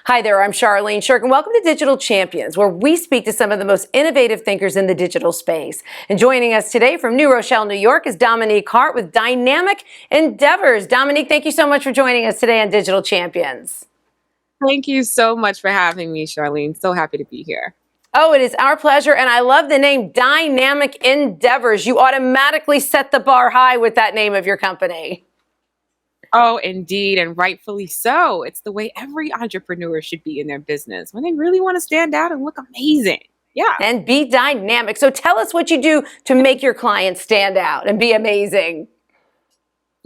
Hi there, I'm Charlene Shirk, and welcome to Digital Champions, where we speak to some of the most innovative thinkers in the digital space. And joining us today from New Rochelle, New York is Dominique Hart with Dynamik Endeavors. Dominique, thank you so much for joining us today on Digital Champions. Thank you so much for having me, Charlene. So happy to be here. Oh, it is our pleasure, and I love the name Dynamik Endeavors. You automatically set the bar high with that name of your company. Oh, indeed, and rightfully so. It's the way every entrepreneur should be in their business when they really want to stand out and look amazing. Yeah. And be dynamic. So tell us what you do to make your clients stand out and be amazing.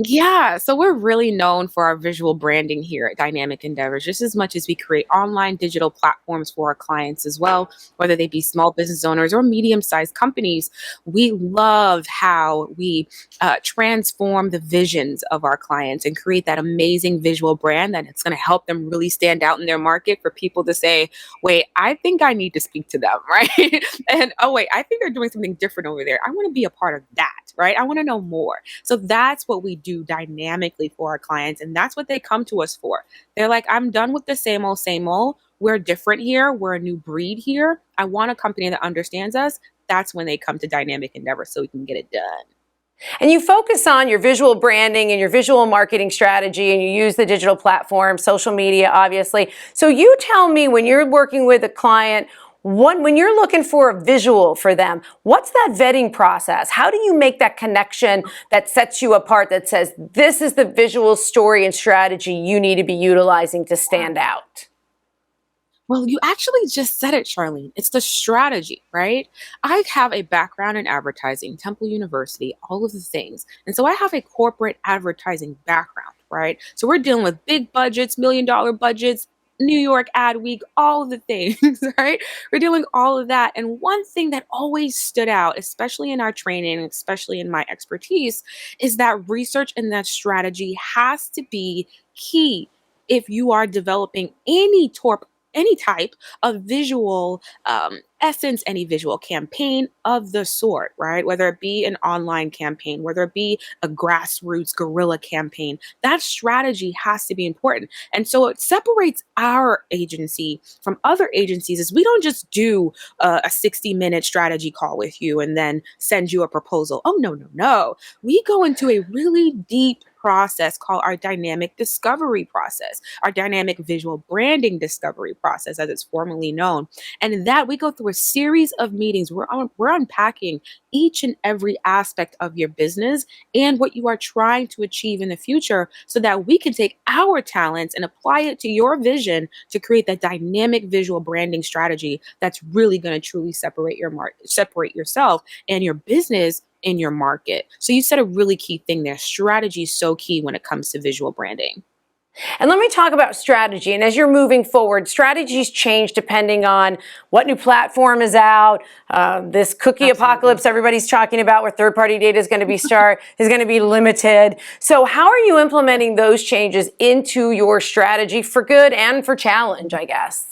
Yeah, so we're really known for our visual branding here at Dynamik Endeavors, just as much as we create online digital platforms for our clients as well, whether they be small business owners or medium-sized companies. We love how we transform the visions of our clients and create that amazing visual brand that it's going to help them really stand out in their market for people to say, wait, I think I need to speak to them, right? And oh, wait, I think they're doing something different over there. I want to be a part of that, right? I want to know more. So that's what we do dynamically for our clients. And that's what they come to us for. They're like, I'm done with the same old, same old. We're different here. We're a new breed here. I want a company that understands us. That's when they come to Dynamik Endeavor so we can get it done. And you focus on your visual branding and your visual marketing strategy, and you use the digital platform, social media, obviously. So you tell me, when you're working with a client, when you're looking for a visual for them, what's that vetting process? How do you make that connection that sets you apart, that says this is the visual story and strategy you need to be utilizing to stand out? Well, you actually just said it, Charlene. It's the strategy, right? I have a background in advertising, Temple University, all of the things. And so I have a corporate advertising background, right? So we're dealing with big budgets, $1 million budgets, New York Ad Week, all of the things, right? We're doing all of that. And one thing that always stood out, especially in our training, especially in my expertise, is that research and that strategy has to be key if you are developing any type of visual essence, any visual campaign of the sort, right? Whether it be an online campaign, whether it be a grassroots guerrilla campaign, that strategy has to be important. And so it separates our agency from other agencies is we don't just do a 60-minute strategy call with you and then send you a proposal. Oh, no, no, no. We go into a really deep process called our dynamic discovery process, our dynamic visual branding discovery process, as it's formally known. And in that, we go through a series of meetings. We're unpacking each and every aspect of your business and what you are trying to achieve in the future so that we can take our talents and apply it to your vision to create that dynamic visual branding strategy that's really going to truly separate yourself and your business in your market. So you said a really key thing there. Strategy is so key when it comes to visual branding. And let me talk about strategy. And as you're moving forward, strategies change depending on what new platform is out. This cookie Absolutely. apocalypse everybody's talking about, where third-party data is going to be is going to be limited. So how are you implementing those changes into your strategy for good and for challenge, I guess?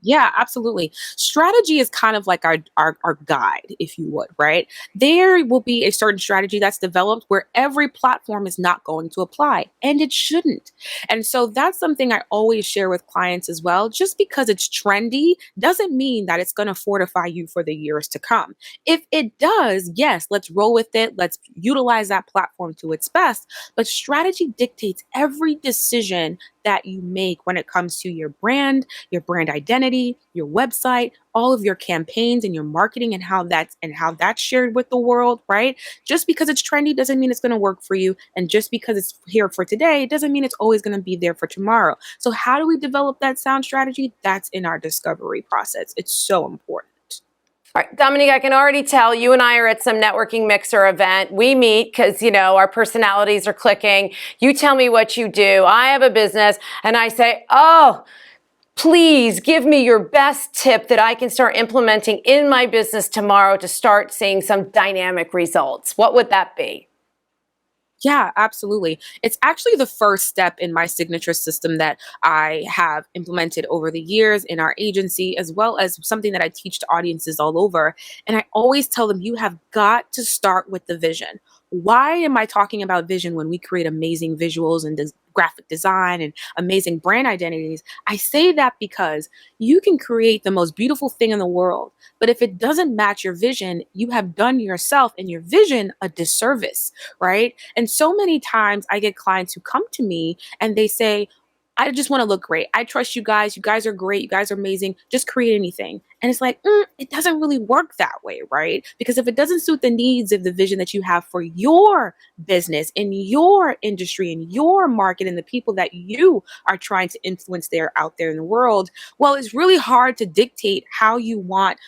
Yeah, absolutely. Strategy is kind of like our guide, if you would, right? There will be a certain strategy that's developed where every platform is not going to apply, and it shouldn't. And so that's something I always share with clients as well. Just because it's trendy doesn't mean that it's going to fortify you for the years to come. If it does, yes, let's roll with it. Let's utilize that platform to its best. But strategy dictates every decision that you make when it comes to your brand identity, your website, all of your campaigns and your marketing and how that's shared with the world, right? Just because it's trendy doesn't mean it's going to work for you, and just because it's here for today doesn't mean it's always going to be there for tomorrow. So how do we develop that sound strategy? That's in our discovery process. It's so important. All right, Dominique, I can already tell you and I are at some networking mixer event. We meet because, our personalities are clicking. You tell me what you do. I have a business and I say, oh, please give me your best tip that I can start implementing in my business tomorrow to start seeing some dynamic results. What would that be? Yeah, absolutely. It's actually the first step in my signature system that I have implemented over the years in our agency, as well as something that I teach to audiences all over. And I always tell them, you have got to start with the vision. why am I talking about vision when we create amazing visuals and graphic design and amazing brand identities? I say that because you can create the most beautiful thing in the world, but if it doesn't match your vision, you have done yourself and your vision a disservice, right? And so many times I get clients who come to me and they say, I just want to look great. I trust you guys. You guys are great. You guys are amazing. Just create anything. And it's like, it doesn't really work that way, right? Because if it doesn't suit the needs of the vision that you have for your business, in your industry, in your market, and the people that you are trying to influence there out there in the world, well, it's really hard to dictate how you want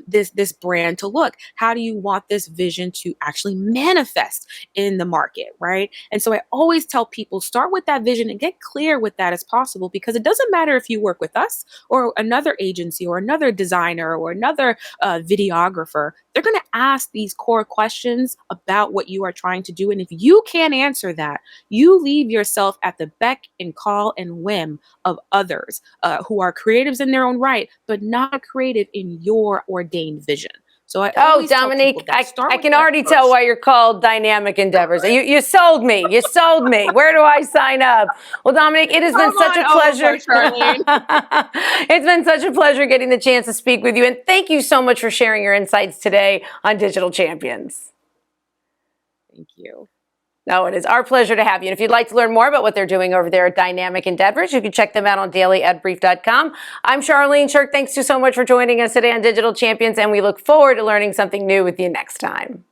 this brand to look. How do you want this vision to actually manifest in the market, right? And so I always tell people, start with that vision and get clear with that as possible, because it doesn't matter if you work with us or another agency or another designer or another videographer. They're going to ask these core questions about what you are trying to do. And if you can't answer that, you leave yourself at the beck and call and whim of others who are creatives in their own right, but not creative in your ordained vision. So I always tell people Dominique, that I can already tell why you're called Dynamik Endeavors. You sold me. You sold me. Where do I sign up? Well, Dominique, it has been such a pleasure. It's been such a pleasure getting the chance to speak with you. And thank you so much for sharing your insights today on Digital Champions. Thank you. No, it is our pleasure to have you. And if you'd like to learn more about what they're doing over there at Dynamik Endeavors, you can check them out on dailyedbrief.com. I'm Charlene Shirk. Thanks so much for joining us today on Digital Champions, and we look forward to learning something new with you next time.